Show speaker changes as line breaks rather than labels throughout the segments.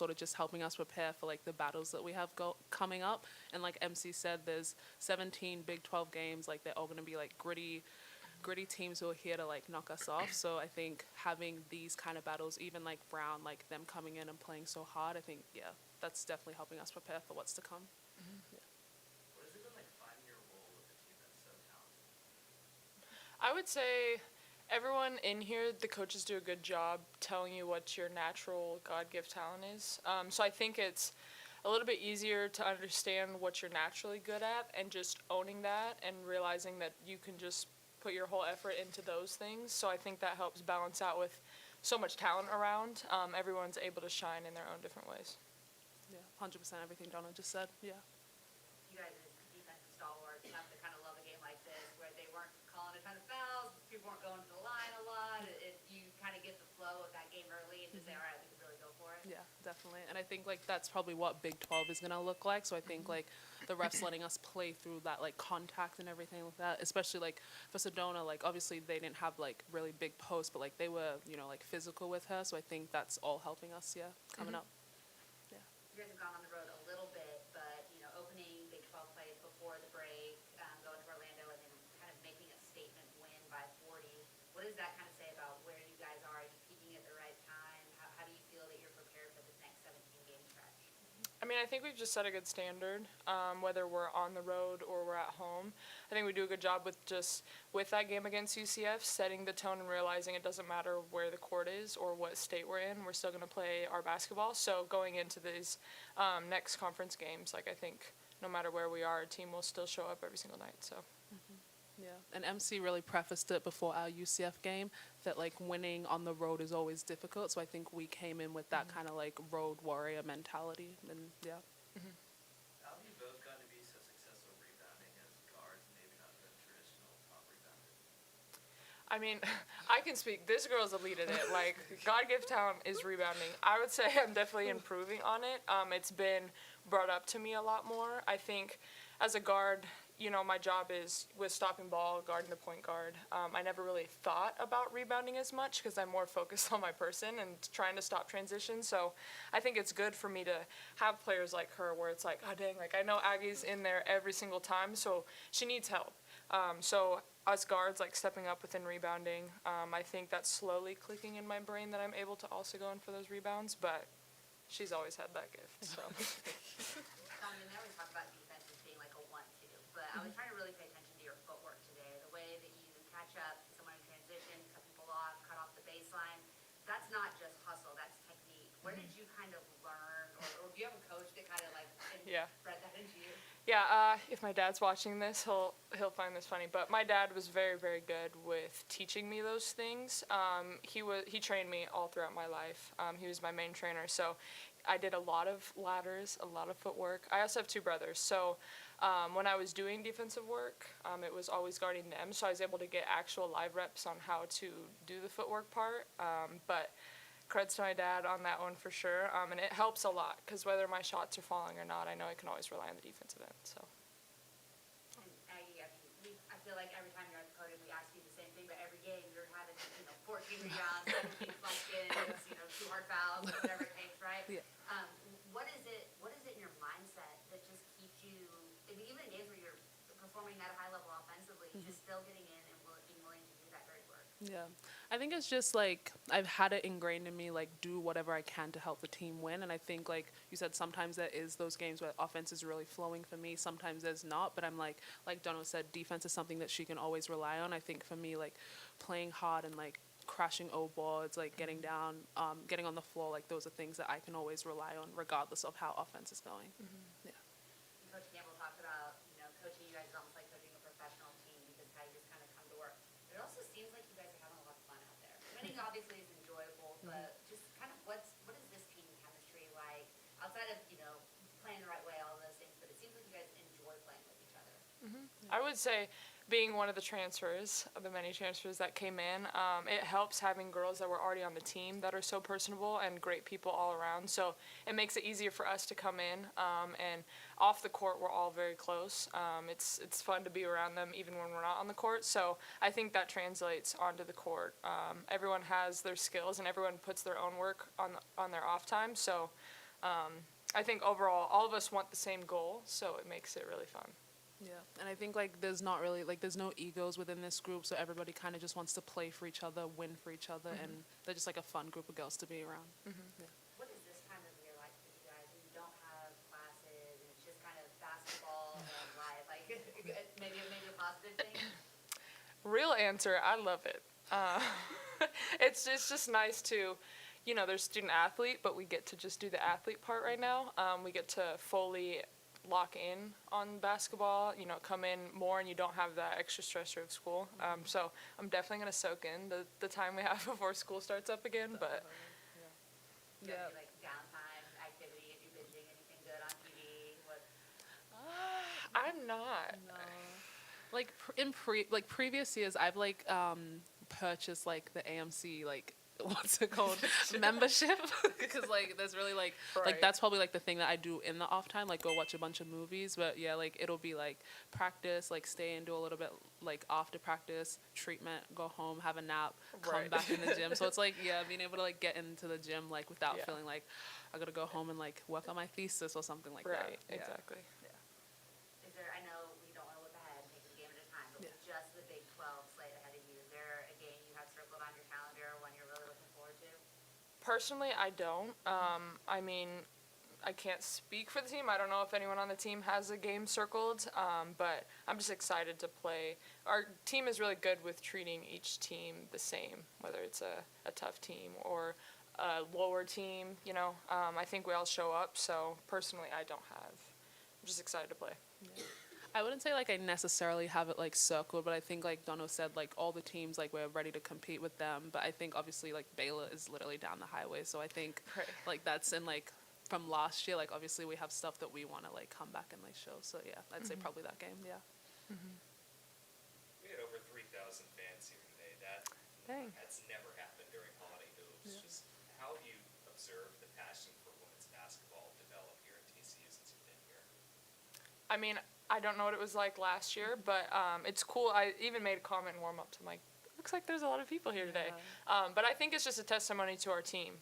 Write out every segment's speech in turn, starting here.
sort of just helping us prepare for like the battles that we have coming up. And like MC said, there's 17 Big 12 games. Like they're all going to be like gritty teams who are here to like knock us off. So I think having these kind of battles, even like Brown, like them coming in and playing so hard, I think that's definitely helping us prepare for what's to come. Yeah.
What has it been like finding your role with a team that's so talented?
I would say everyone in here, the coaches do a good job telling you what your natural God-gift talent is. So I think it's a little bit easier to understand what you're naturally good at and just owning that and realizing that you can just put your whole effort into those things. So I think that helps balance out with so much talent around. Everyone's able to shine in their own different ways.
Yeah, 100% everything Donna just said. Yeah.
You guys as defensive stalwarts have to kind of love a game like this where they weren't calling a ton of fouls, people weren't going to the line a lot. You kind of get the flow of that game early and just say, all right, we can really go for it.
Yeah, definitely. And I think like that's probably what Big 12 is going to look like. So I think like the refs letting us play through that like contact and everything like that, especially like for Sedona, like obviously they didn't have like really big posts, but like they were, like physical with her. So I think that's all helping us, coming up. Yeah.
You guys have gone on the road a little bit, but, opening Big 12 play before the break, going to Orlando and then kind of making a statement win by 40. What does that kind of say about where you guys are? Are you peaking at the right time? How do you feel that you're prepared for this next 17-game stretch?
I mean, I think we've just set a good standard, whether we're on the road or we're at home. I think we do a good job with that game against UCF, setting the tone and realizing it doesn't matter where the court is or what state we're in, we're still going to play our basketball. So going into these next conference games, like I think no matter where we are, our team will still show up every single night. So.
Yeah, and MC really prefaced it before our UCF game that like winning on the road is always difficult. So I think we came in with that kind of like road warrior mentality, and yeah.
How have you both gotten to be so successful rebounding as guards, maybe not the traditional top rebounder?
I mean, I can speak. This girl's a lead at it. Like, God-gift talent is rebounding. I would say I'm definitely improving on it. It's been brought up to me a lot more. I think as a guard, my job is with stopping ball, guarding the point guard. I never really thought about rebounding as much because I'm more focused on my person and trying to stop transitions. So I think it's good for me to have players like her where it's like, oh, dang, like I know Aggie's in there every single time, so she needs help. So us guards, like stepping up within rebounding, I think that's slowly clicking in my brain that I'm able to also go in for those rebounds, but she's always had that gift. So.
Donovyn, I always talk about defense as being like a 1-2, but I was trying to really pay attention to your footwork today. The way that you catch up to someone in transition, cut people off, cut off the baseline. That's not just hustle, that's technique. Where did you kind of learn, or do you have a coach that kind of like bred that into you?
Yeah, if my dad's watching this, he'll find this funny. But my dad was very, very good with teaching me those things. He trained me all throughout my life. He was my main trainer, so I did a lot of ladders, a lot of footwork. I also have two brothers, so when I was doing defensive work, it was always guarding them, so I was able to get actual live reps on how to do the footwork part. But creds to my dad on that one for sure, and it helps a lot because whether my shots are falling or not, I know I can always rely on the defensive end. So.
And Aggie, I feel like every time you're on the podium, we ask you the same thing, but every game you're having 14 rebounds, 17 functions, 2 hard fouls, whatever it takes, right?
Yeah.
What is it in your mindset that just keeps you, even in games where you're performing at a high level offensively, just still getting in and being willing to do that dirty work?
Yeah, I think it's just like I've had it ingrained in me, like do whatever I can to help the team win. And I think like you said, sometimes there is those games where offense is really flowing for me. Sometimes there's not, but I'm like Dono said, defense is something that she can always rely on. I think for me, like playing hard and like crashing boards, like getting down, getting on the floor, like those are things that I can always rely on regardless of how offense is going. Yeah.
Coach Campbell talked about, coaching you guys is almost like coaching a professional team because how you just kind of come to work. But it also seems like you guys are having a lot of fun out there. Winning obviously is enjoyable, but just kind of what is this team chemistry like outside of, playing the right way, all of those things, but it seems like you guys enjoy playing with each other.
I would say being one of the transfers, of the many transfers that came in, it helps having girls that were already on the team that are so personable and great people all around. So it makes it easier for us to come in, and off the court we're all very close. It's fun to be around them even when we're not on the court. So I think that translates onto the court. Everyone has their skills and everyone puts their own work on their off time. So I think overall, all of us want the same goal, so it makes it really fun.
Yeah, and I think like there's not really like there's no egos within this group, so everybody kind of just wants to play for each other, win for each other, and they're just like a fun group of girls to be around.
What is this time of year like for you guys when you don't have classes and it's just kind of basketball and life? Like maybe a positive thing?
Real answer, I love it. It's just nice to, there's student athlete, but we get to just do the athlete part right now. We get to fully lock in on basketball, come in more, and you don't have that extra stressor of school. So I'm definitely going to soak in the time we have before school starts up again. But
Do you have any, like downtime activity? Do you binging anything good on TV? What?
I'm not.
No. Like previous years, I've like purchased like the AMC like what's it called membership because like there's really like
Right.
that's probably like the thing that I do in the off time, like go watch a bunch of movies. But yeah, like it'll be like practice, like stay and do a little bit like after practice, treatment, go home, have a nap, come
Right.
back in the gym. So it's like being able to like get into the gym like without
Yeah.
feeling like I gotta go home and like work on my thesis or something like that.
Right,
Yeah.
exactly.
Is there? I know we don't want to look ahead and take a game at a time, but
Yeah.
with just the Big 12 slate ahead of you, is there a game you have circled on your calendar or one you're really looking forward to?
Personally, I don't. I mean, I can't speak for the team. I don't know if anyone on the team has a game circled, but I'm just excited to play. Our team is really good with treating each team the same, whether it's a tough team or a lower team, I think we all show up, so personally, I don't have. I'm just excited to play.
I wouldn't say like I necessarily have it like circled, but I think like Dono said, like all the teams like we're ready to compete with them. But I think obviously like Baylor is literally down the highway, so I think
Right.
like that's in like from last year. Like obviously we have stuff that we want to like come back and like show. So yeah, I'd say probably that game. Yeah.
We had over 3,000 fans here today.
Dang.
That's never happened during holiday hoops.
Yeah.
Just how have you observed the passion for women's basketball develop here at TCU since you've been here?
I mean, I don't know what it was like last year, but it's cool. I even made a comment in warm-up to like, looks like there's a lot of people here today. But I think it's just a testimony to our team.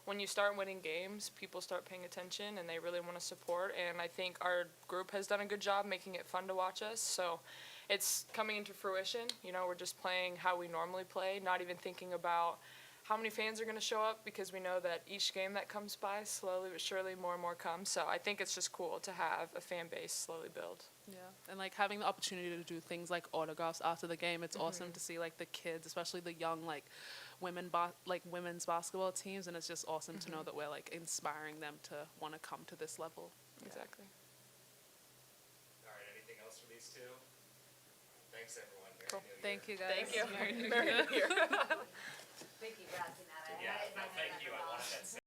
When you start winning games, people start paying attention and they really want to support. And I think our group has done a good job making it fun to watch us. So it's coming into fruition. We're just playing how we normally play, not even thinking about how many fans are going to show up, because we know that each game that comes by, slowly but surely more and more come. So I think it's just cool to have a fan base slowly build.
Yeah, and like having the opportunity to do things like autographs after the game, it's awesome to see like the kids, especially the young like women's basketball teams, and it's just awesome to know that we're like inspiring them to want to come to this level.
Exactly.
All right, anything else for these two? Thanks, everyone. Very
Cool.
New Year.
Thank you guys.
Thank you.
Merry New
Merry
Year.
New Year.
Thank you, Brad, for that.
Yeah, no, thank you. I wanted that